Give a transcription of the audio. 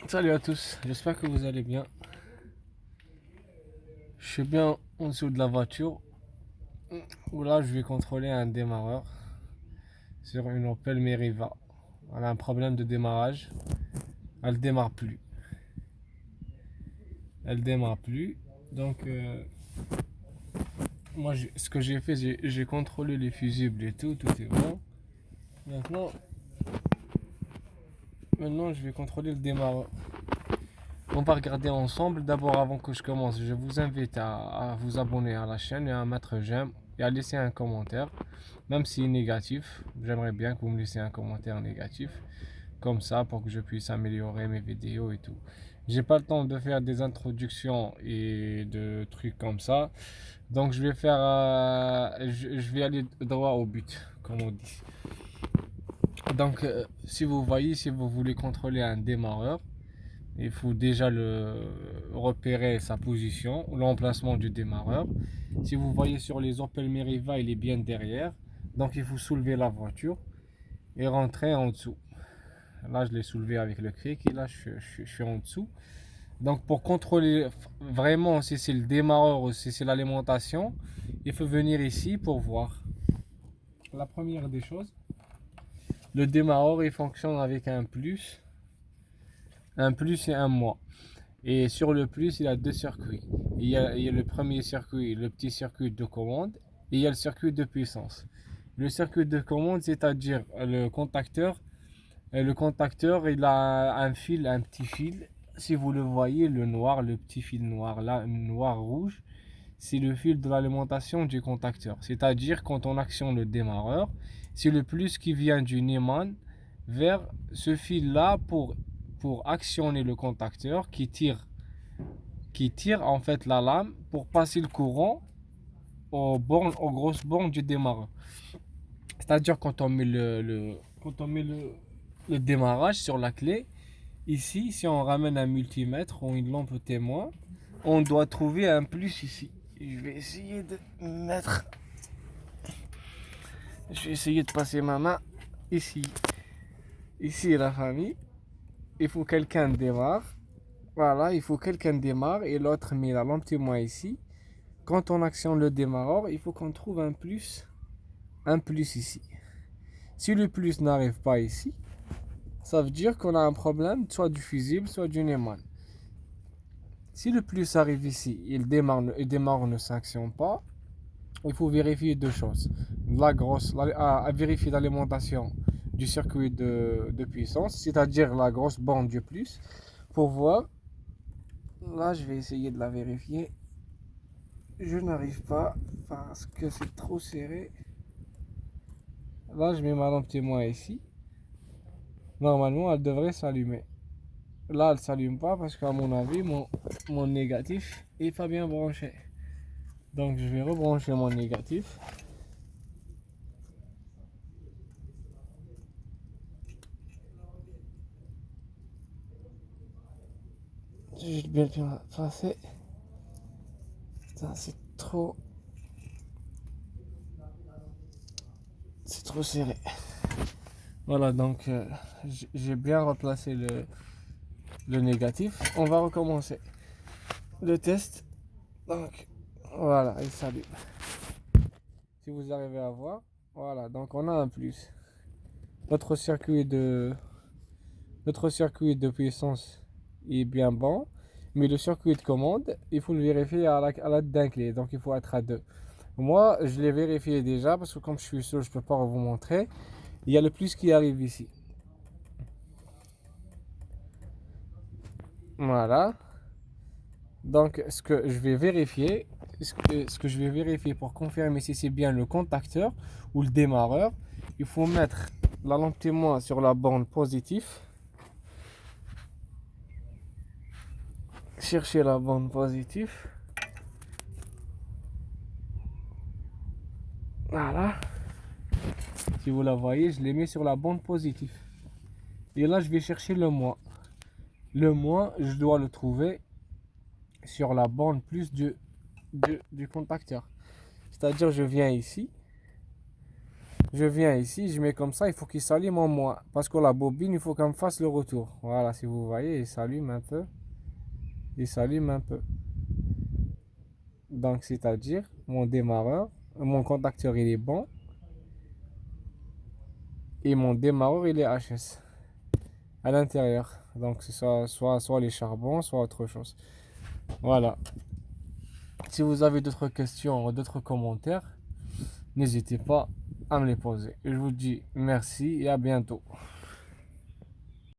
Salut à tous, j'espère que vous allez bien. Je suis bien en dessous de la voiture où là je vais contrôler un démarreur sur une Opel Meriva. Elle a un problème de démarrage, elle démarre plus. Elle démarre plus. Donc moi ce que j'ai fait, j'ai contrôlé les fusibles et tout est bon. Maintenant, maintenant je vais contrôler le démarreur. On va regarder ensemble. D'abord, avant que je commence, je vous invite à vous abonner à la chaîne et à mettre j'aime et à laisser un commentaire, même si négatif. J'aimerais bien que vous me laissiez un commentaire négatif, comme ça, pour que je puisse améliorer mes vidéos et tout. J'ai pas le temps de faire des introductions et de trucs comme ça, donc je vais faire, je vais aller droit au but, comme on dit. Donc, si vous voyez, si vous voulez contrôler un démarreur, il faut déjà le repérer sa position, l'emplacement du démarreur. Si vous voyez sur les Opel Meriva, il est bien derrière. Donc il faut soulever la voiture et rentrer en dessous. Là, je l'ai soulevé avec le cric et là, je suis en dessous. Donc pour contrôler vraiment si c'est le démarreur ou si c'est l'alimentation, il faut venir ici pour voir. La première des choses, le démarreur il fonctionne avec un plus et un moins. Et sur le plus, il y a deux circuits. Il y a le premier circuit, le petit circuit de commande, et il y a le circuit de puissance. Le circuit de commande, c'est-à-dire le contacteur. Et le contacteur, il a un fil, un petit fil. Si vous le voyez, le noir, le petit fil noir là, noir-rouge, c'est le fil de l'alimentation du contacteur. C'est-à-dire quand on actionne le démarreur, c'est le plus qui vient du Niemann vers ce fil-là pour actionner le contacteur qui tire en fait la lame pour passer le courant aux grosses bornes du démarreur. C'est-à-dire quand on met quand on met le démarrage sur la clé, ici, si on ramène un multimètre ou une lampe témoin, on doit trouver un plus ici. Je vais essayer de mettre, je vais essayer de passer ma main ici. Ici la famille. Il faut quelqu'un démarre. Voilà, il faut quelqu'un démarre et l'autre met la lampe témoin ici. Quand on actionne le démarreur, il faut qu'on trouve un plus ici. Si le plus n'arrive pas ici, ça veut dire qu'on a un problème soit du fusible, soit du Neumann. Si le plus arrive ici, il démarre ne s'actionne pas, il faut vérifier deux choses. Vérifier l'alimentation du circuit de puissance, c'est-à-dire la grosse bande du plus, pour voir. Là, je vais essayer de la vérifier. Je n'arrive pas parce que c'est trop serré. Là, je mets ma lampe témoin ici. Normalement, elle devrait s'allumer. Là, elle ne s'allume pas parce qu'à mon avis, mon négatif n'est pas bien branché. Donc, je vais rebrancher mon négatif. Je vais bien passer. Ça, c'est trop serré. Voilà, donc j'ai bien replacé le négatif. On va recommencer le test. Donc, voilà, il s'allume. Si vous arrivez à voir, voilà, donc on a un plus. Notre circuit de, notre circuit de puissance est bien bon, mais le circuit de commande, il faut le vérifier à l'aide d'un clé, donc il faut être à deux. Moi, je l'ai vérifié déjà parce que comme je suis seul, je ne peux pas vous montrer. Il y a le plus qui arrive ici. Voilà. Donc, ce que je vais vérifier, ce que je vais vérifier pour confirmer si c'est bien le contacteur ou le démarreur, il faut mettre la lampe témoin sur la borne positive. Chercher la borne positive. Voilà. Si vous la voyez, je l'ai mis sur la borne positive. Et là, je vais chercher le moins. Le moins, je dois le trouver sur la borne plus du contacteur. C'est-à-dire, je viens ici. Je viens ici, je mets comme ça, il faut qu'il s'allume en moi. Parce que la bobine, il faut qu'elle me fasse le retour. Voilà, si vous voyez, il s'allume un peu. Il s'allume un peu. Donc, c'est-à-dire, mon démarreur, mon contacteur, il est bon. Et mon démarreur, il est HS. À l'intérieur. Donc, c'est soit les charbons, soit autre chose. Voilà. Si vous avez d'autres questions ou d'autres commentaires, n'hésitez pas à me les poser. Je vous dis merci et à bientôt.